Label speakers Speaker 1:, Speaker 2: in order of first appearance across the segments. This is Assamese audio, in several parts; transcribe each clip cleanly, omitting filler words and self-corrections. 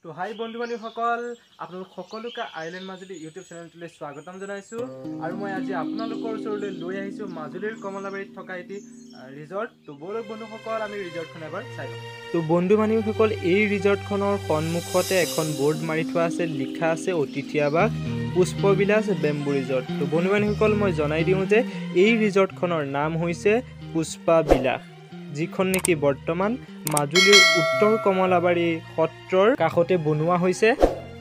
Speaker 1: তো হাই বন্ধু বান্ধৱীসকল আপোনালোক সকলোকে আইলেণ্ড মাজুলী ইউটিউব চেনেলটোলৈ স্বাগতম জনাইছোঁ আৰু মই আজি আপোনালোকৰ ওচৰলৈ লৈ আহিছোঁ মাজুলীৰ কমলাবাৰীত থকা এটি ৰিজৰ্ট। তো বলক বন্ধুসকল আমি ৰিজৰ্টখন এবাৰ চাই লওঁ। তো বন্ধু বান্ধৱীসকল এই ৰিজৰ্টখনৰ সন্মুখতে এখন বৰ্ড মাৰি থোৱা আছে, লিখা আছে অতিথি আৱাস পুষ্পবিলাস বেম্বু ৰিজৰ্ট। তো বন্ধু বান্ধৱীসকল মই জনাই দিওঁ যে এই ৰিজৰ্টখনৰ নাম হৈছে পুষ্পবিলাস, যিখন নেকি বৰ্তমান মাজুলীৰ উত্তৰ কমলাবাৰী সত্ৰৰ কাষতে বনোৱা হৈছে।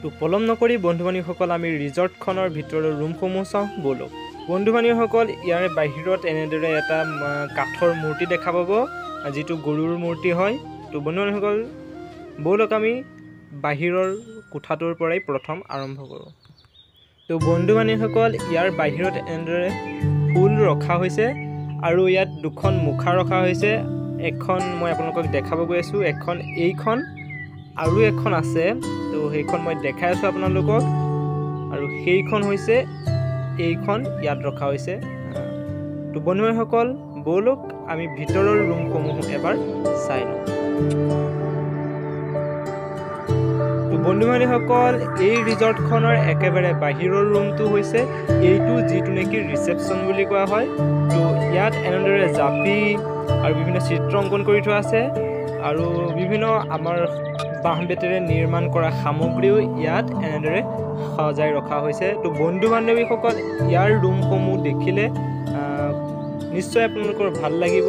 Speaker 1: তো পলম নকৰি বন্ধু বান্ধৱীসকল আমি ৰিজৰ্টখনৰ ভিতৰৰ ৰুমসমূহ চাওঁ বলক। বন্ধু বান্ধৱীসকল ইয়াৰ বাহিৰত এনেদৰে এটা কাঠৰ মূৰ্তি দেখা পাব, যিটো গৰুৰ মূৰ্তি হয়। তো বন্ধু বান্ধৱীসকল বলক আমি বাহিৰৰ কোঠাটোৰ পৰাই প্ৰথম আৰম্ভ কৰোঁ। তো বন্ধু বান্ধৱীসকল ইয়াৰ বাহিৰত এনেদৰে ফুল ৰখা হৈছে আৰু ইয়াত দুখন মুখা ৰখা হৈছে। এখন মই আপোনালোকক দেখাব গৈ আছোঁ, এখন এইখন আৰু এখন আছে। তো সেইখন মই দেখাই আছোঁ আপোনালোকক, আৰু সেইখন হৈছে এইখন ইয়াত ৰখা হৈছে। তো বন্ধু বান্ধৱীসকল বলক আমি ভিতৰৰ ৰুমসমূহ এবাৰ চাই লওঁ। তো বন্ধু বান্ধৱীসকল এই ৰিজৰ্টখনৰ একেবাৰে বাহিৰৰ ৰুমটো হৈছে এইটো, যিটো নেকি ৰিচেপশ্যন বুলি কোৱা হয়। তো ইয়াত এনেদৰে জাপি আৰু বিভিন্ন চিত্ৰ অংকন কৰি থোৱা আছে, আৰু বিভিন্ন আমাৰ বাঁহ বেতেৰে নিৰ্মাণ কৰা সামগ্ৰীও ইয়াত এনেদৰে সজাই ৰখা হৈছে। তো বন্ধু বান্ধৱীসকল ইয়াৰ ৰুমসমূহ দেখিলে নিশ্চয় আপোনালোকৰ ভাল লাগিব।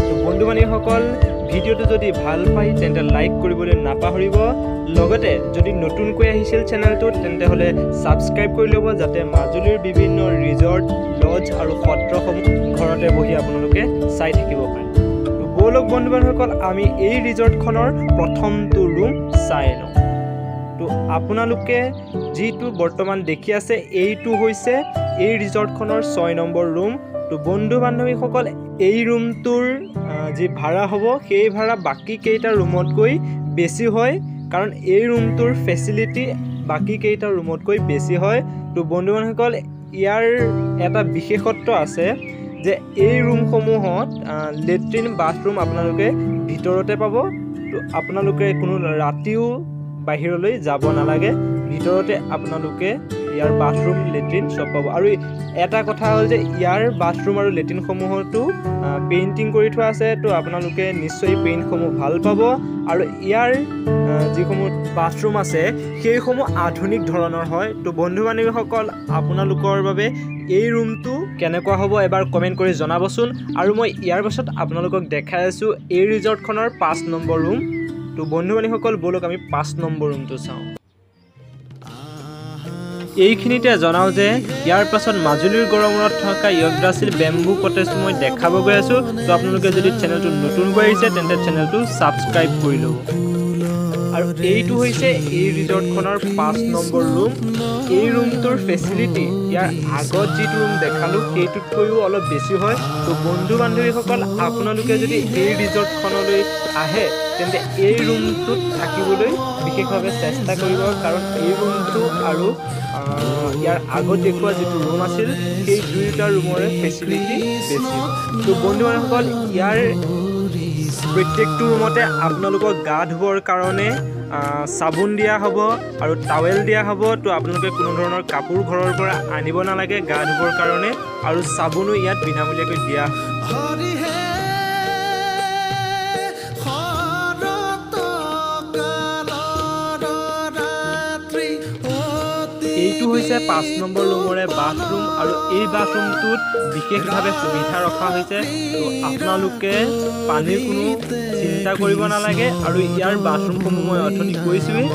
Speaker 1: তো বন্ধু বান্ধৱীসকল ভিডিঅ'টো যদি ভাল পায় তেন্তে লাইক কৰিবলৈ নাপাহৰিব। লগতে যদি নতুনকৈ আহিছিল চেনেলটোত তেন্তে হ'লে ছাবস্ক্ৰাইব কৰি ল'ব, যাতে মাজুলীৰ বিভিন্ন ৰিজৰ্ট, লজ আৰু সত্ৰসমূহ ঘৰতে বহি আপোনালোকে চাই থাকিব পাৰে। তো বলক বন্ধু বান্ধৱীসকল আমি এই ৰিজৰ্টখনৰ প্ৰথমটো ৰুম চাই লওঁ। তো আপোনালোকে যিটো বৰ্তমান দেখি আছে এইটো হৈছে এই ৰিজৰ্টখনৰ 6 নম্বৰ ৰুম। তো বন্ধু বান্ধৱীসকল এই ৰুমটোৰ যি ভাড়া হ'ব সেই ভাড়া বাকী কেইটা ৰুমতকৈ বেছি হয়, কাৰণ এই ৰুমটোৰ ফেচিলিটি বাকী কেইটা ৰুমতকৈ বেছি হয়। তো বন্ধু বান্ধৱীসকল ইয়াৰ এটা বিশেষত্ব আছে যে এই ৰুমসমূহত লেট্ৰিন বাথৰুম আপোনালোকে ভিতৰতে পাব। তো আপোনালোকে কোনো ৰাতিও বাহিৰলৈ যাব নালাগে, ভিতৰতে আপোনালোকে ইয়াৰ বাথৰুম লেট্ৰিন চব পাব। আৰু এটা কথা হ'ল যে ইয়াৰ বাথৰুম আৰু লেট্ৰিনসমূহতো পেইণ্টিং কৰি থোৱা আছে। তো আপোনালোকে নিশ্চয় পেইণ্টসমূহ ভাল পাব, আৰু ইয়াৰ যিসমূহ বাথৰুম আছে সেইসমূহ আধুনিক ধৰণৰ হয়। তো বন্ধু বান্ধৱীসকল আপোনালোকৰ বাবে এই ৰুমটো কেনেকুৱা হ'ব এবাৰ কমেণ্ট কৰি জনাবচোন। আৰু মই ইয়াৰ পাছত আপোনালোকক দেখাই আছোঁ এই ৰিজৰ্টখনৰ 5 নম্বৰ ৰুম। তো বন্ধু বান্ধৱীসকল বলক আমি 5 নম্বৰ ৰুমটো চাওঁ। এইখিনিতে জনাওঁ যে ইয়াৰ পাছত মাজুলীৰ গড়মূৰত থকা য়গ্ৰাছিল বেম্বু কটেজটো মই দেখাব গৈ আছোঁ। তো আপোনালোকে যদি চেনেলটো নতুনকৈ আহিছে তেন্তে চেনেলটো ছাবস্ক্ৰাইব কৰি ল'ব। আৰু এইটো হৈছে এই ৰিজৰ্টখনৰ 5 নম্বৰ ৰুম। এই ৰুমটোৰ ফেচিলিটি ইয়াৰ আগত যিটো ৰুম দেখালোঁ সেইটোতকৈও অলপ বেছি হয়। তো বন্ধু বান্ধৱীসকল আপোনালোকে যদি এই ৰিজৰ্টখনলৈ আহে তেন্তে এই ৰুমটোত থাকিবলৈ বিশেষভাৱে চেষ্টা কৰিব, কাৰণ এই ৰুমটো আৰু ইয়াৰ আগত দেখুওৱা যিটো ৰুম আছিল সেই দুয়োটা ৰুমৰে ফেচিলিটি বেছি। তো বন্ধু বান্ধৱীসকল ইয়াৰ প্ৰত্যেকটো ৰুমতে আপোনালোকক গা ধুবৰ কাৰণে চাবোন দিয়া হ'ব আৰু টাৱেল দিয়া হ'ব। তো আপোনালোকে কোনো ধৰণৰ কাপোৰ ঘৰৰ পৰা আনিব নালাগে গা ধুবৰ কাৰণে, আৰু চাবোনো ইয়াত বিনামূলীয়াকৈ দিয়া। এইটো হৈছে 5 নম্বৰ ৰুমৰে বাথৰুম, আৰু এই বাথৰুমটোত বিশেষভাৱে সুবিধা ৰখা হৈছে। তো আপোনালোকে পানীৰ কোনো চিন্তা কৰিব নালাগে, আৰু ইয়াৰ বাথৰুমসমূহ মই অথনি কৈছোঁৱেই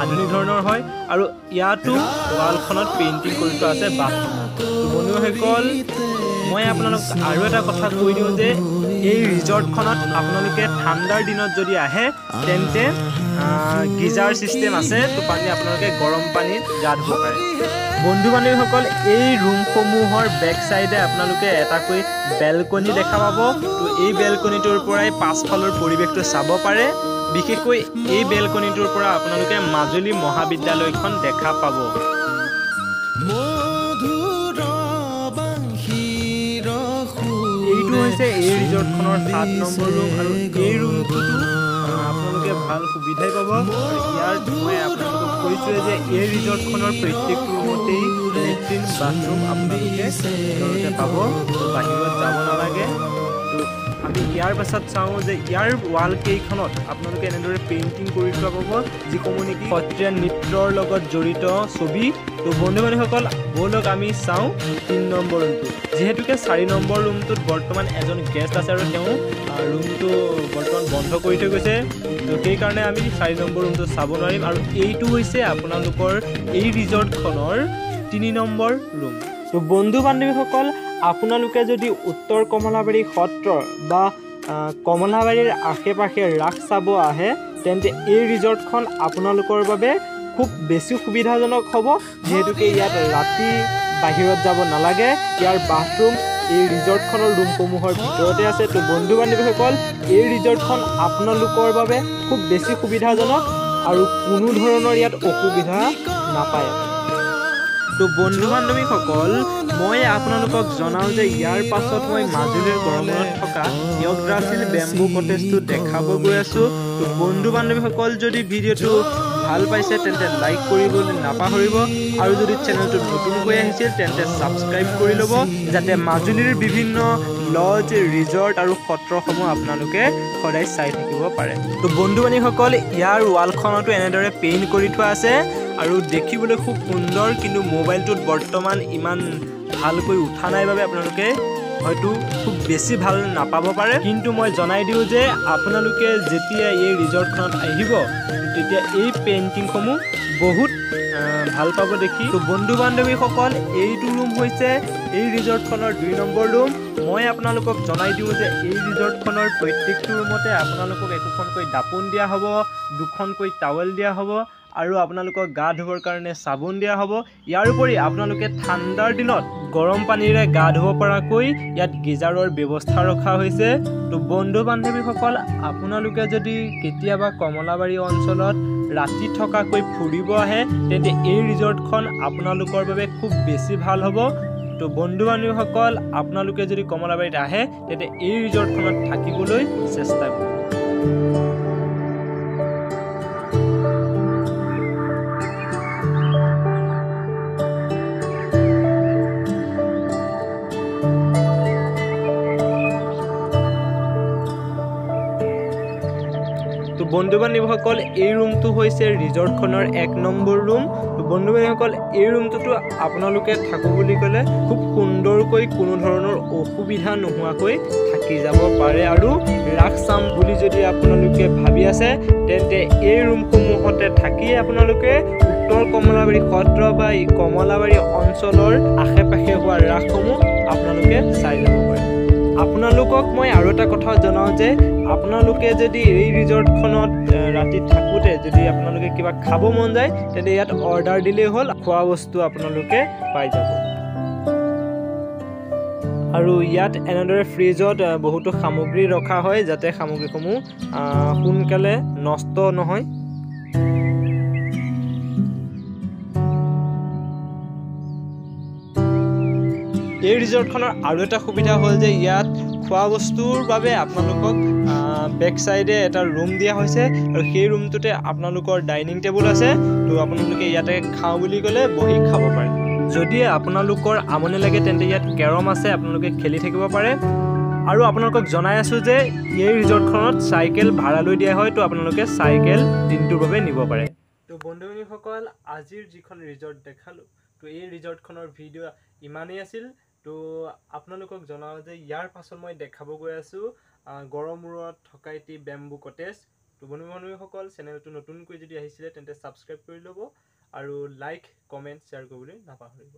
Speaker 1: আধুনিক ধৰণৰ হয়, আৰু ইয়াতো ৱালখনত পেইণ্টিং কৰি থোৱা আছে বাথৰুম। তো বন্ধুসকল মই আপোনালোক আৰু এটা কথা কৈ দিওঁ যে এই ৰিজৰ্টখনত আপোনালোকে ঠাণ্ডাৰ দিনত যদি আহে তেন্তে গিজাৰ ছিষ্টেম আছে। তো পানী আপোনালোকে গৰম পানীত গা ধুব পাৰে। বন্ধু বান্ধৱীসকল এই ৰুমসমূহৰ বেক চাইডে আপোনালোকে এটাকৈ বেলকনি দেখা পাব। তো এই বেলকনিটোৰ পৰাই পাছফালৰ পৰিৱেশটো চাব পাৰে। বিশেষকৈ এই বেলকনিটোৰ পৰা আপোনালোকে মাজুলী মহাবিদ্যালয়খন দেখা পাব। এইটো হৈছে এই ৰিজৰ্টখনৰ 7 নম্বৰ ৰুম, আৰু এই ৰুমটোতো আপোনালোকে ভাল সুবিধাই পাব। ইয়াৰ মই আপোনালোকক কৈছোঁ যে এই ৰিজৰ্টখনৰ প্ৰত্যেকটো ৰুমতেই লেট্ৰিন বাথৰুম আপোনালোকে ভিতৰতে পাব, বাহিৰত যাব নালাগে। আমি ইয়াৰ পাছত চাওঁ যে ইয়াৰ ৱাল কেইখনত আপোনালোকে এনেদৰে পেইণ্টিং কৰি থোৱা পাব, যিসমূহ নেকি সত্ৰীয়া নৃত্যৰ লগত জড়িত ছবি। তো বন্ধু বান্ধৱীসকল, ব'লক আমি চাওঁ 3 নম্বৰ ৰুমটো। যিহেতুকে 4 নম্বৰ ৰুমটোত বৰ্তমান এজন গেষ্ট আছে আৰু তেওঁ ৰুমটো বৰ্তমান বন্ধ কৰি থৈ গৈছে। তো সেইকাৰণে আমি 4 নম্বৰ ৰুমটো চাব নোৱাৰিম। আৰু এইটো হৈছে আপোনালোকৰ এই ৰিজৰ্টখনৰ 3 নম্বৰ ৰুম। তো বন্ধু বান্ধৱীসকল, আপোনালোকে যদি উত্তৰ কমলাবাৰী সত্ৰ বা কমলাবাৰীৰ আশে পাশে ৰাস চাব আহে, তেন্তে এই ৰিজৰ্টখন আপোনালোকৰ বাবে খুব বেছি সুবিধাজনক হ'ব। যিহেতুকে ইয়াত ৰাতি বাহিৰত যাব নালাগে, ইয়াৰ বাথৰুম এই ৰিজৰ্টখনৰ ৰুমসমূহৰ ভিতৰতে আছে। তো বন্ধু বান্ধৱীসকল, এই ৰিজৰ্টখন আপোনালোকৰ বাবে খুব বেছি সুবিধাজনক আৰু কোনো ধৰণৰ ইয়াত অসুবিধা নাপায়। তো বন্ধু বান্ধৱীসকল, মই আপোনালোকক জনাওঁ যে ইয়াৰ পাছত মই মাজুলীৰ গড়মূৰত থকা য়গড্ৰাছিল বেম্বু কটেজটো দেখাব গৈ আছোঁ। তো বন্ধু বান্ধৱীসকল, যদি ভিডিঅ'টো ভাল পাইছে তেন্তে লাইক কৰিবলৈ নাপাহৰিব, আৰু যদি চেনেলটো নতুনকৈ আহিছিল তেন্তে ছাবস্ক্ৰাইব কৰি ল'ব, যাতে মাজুলীৰ বিভিন্ন লজ, ৰিজৰ্ট আৰু সত্ৰসমূহ আপোনালোকে সদায় চাই থাকিব পাৰে। তো বন্ধু বান্ধৱীসকল, ইয়াৰ ৱালখনতো এনেদৰে পেইণ্ট কৰি থোৱা আছে আৰু দেখিবলৈ খুব সুন্দৰ, কিন্তু মোবাইলটোত বৰ্তমান ইমান ভালকৈ উঠা নাই বাবে আপোনালোকে হয়তো খুব বেছি ভাল নাপাব পাৰে। কিন্তু মই জনাই দিওঁ যে আপোনালোকে যেতিয়া এই ৰিজৰ্টখনত আহিব, তেতিয়া এই পেইণ্টিংসমূহ বহুত ভাল পাব দেখি। তো বন্ধু বান্ধৱীসকল, এইটো ৰুম হৈছে এই ৰিজৰ্টখনৰ 2 নম্বৰ ৰুম। মই আপোনালোকক জনাই দিওঁ যে এই ৰিজৰ্টখনৰ প্ৰত্যেকটো ৰুমতে আপোনালোকক একোখনকৈ দাপোন দিয়া হ'ব, 2খনকৈ টাৱেল দিয়া হ'ব, আৰু আপোনালোকক গা ধুবৰ কাৰণে চাবোন দিয়া হ'ব। ইয়াৰ উপৰি আপোনালোকে ঠাণ্ডাৰ দিনত গৰম পানীৰে গা ধুব পৰাকৈ ইয়াত গিজাৰৰ ব্যৱস্থা ৰখা হৈছে। তো বন্ধু বান্ধৱীসকল, আপোনালোকে যদি কেতিয়াবা কমলাবাৰী অঞ্চলত ৰাতি থকাকৈ ফুৰিব আহে, তেন্তে এই ৰিজৰ্টখন আপোনালোকৰ বাবে খুব বেছি ভাল হ'ব। তো বন্ধু বান্ধৱীসকল, আপোনালোকে যদি কমলাবাৰীত আহে তেন্তে এই ৰিজৰ্টখনত থাকিবলৈ চেষ্টা কৰিব। তো বন্ধু বান্ধৱীসকল, এই ৰুমটো হৈছে ৰিজৰ্টখনৰ 1 নম্বৰ ৰুম। তো বন্ধু বান্ধৱীসকল, এই ৰুমটোতো আপোনালোকে থাকোঁ বুলি ক'লে খুব সুন্দৰকৈ কোনো ধৰণৰ অসুবিধা নোহোৱাকৈ থাকি যাব পাৰে। আৰু ৰাস চাম বুলি যদি আপোনালোকে ভাবি আছে, তেন্তে এই ৰুমসমূহতে থাকি আপোনালোকে উত্তৰ কমলাবাৰী সত্ৰ বা কমলাবাৰী অঞ্চলৰ আশে পাশে হোৱা ৰাসসমূহ আপোনালোকে চাই যাব পাৰে। আপোনালোকক মই আৰু এটা কথা জনাওঁ যে আপোনালোকে যদি এই ৰিজৰ্টখনত ৰাতি থাকোঁতে যদি আপোনালোকে কিবা খাব মন যায়, তেন্তে ইয়াত অৰ্ডাৰ দিলেই হ'ল, খোৱা বস্তু আপোনালোকে পাই যাব। আৰু ইয়াত এনেদৰে ফ্ৰিজত বহুতো সামগ্ৰী ৰখা হয়, যাতে সামগ্ৰীসমূহ সোনকালে নষ্ট নহয়। এই ৰিজৰ্টখনৰ আৰু এটা সুবিধা হ'ল যে ইয়াত খোৱা বস্তুৰ বাবে আপোনালোকক বেক চাইডে এটা ৰুম দিয়া হৈছে, আৰু সেই ৰুমটোতে আপোনালোকৰ ডাইনিং টেবুল আছে। তো আপোনালোকে ইয়াতে খাওঁ বুলি ক'লে বহি খাব পাৰে। যদি আপোনালোকৰ আমনি লাগে তেন্তে ইয়াত কেৰম আছে, আপোনালোকে খেলি থাকিব পাৰে। আৰু আপোনালোকক জনাই আছোঁ যে এই ৰিজৰ্টখনত চাইকেল ভাড়ালৈ দিয়া হয়, তো আপোনালোকে চাইকেল দিনটোৰ বাবে নিব পাৰে। তো বন্ধু বান্ধৱীসকল, আজিৰ যিখন ৰিজৰ্ট দেখালোঁ, তো এই ৰিজৰ্টখনৰ ভিডিঅ' ইমানেই আছিল। তো আপোনালোকক জনাওঁ যে ইয়াৰ পাছত মই দেখাব গৈ আছোঁ গড়মূৰত থকা এটি বেম্বু কটেজ। তো বন্ধু বান্ধৱীসকল, চেনেলটো নতুনকৈ যদি আহিছিলে তেন্তে ছাবস্ক্ৰাইব কৰি ল'ব, আৰু লাইক, কমেণ্ট, শ্বেয়াৰ কৰিবলৈ নাপাহৰিব।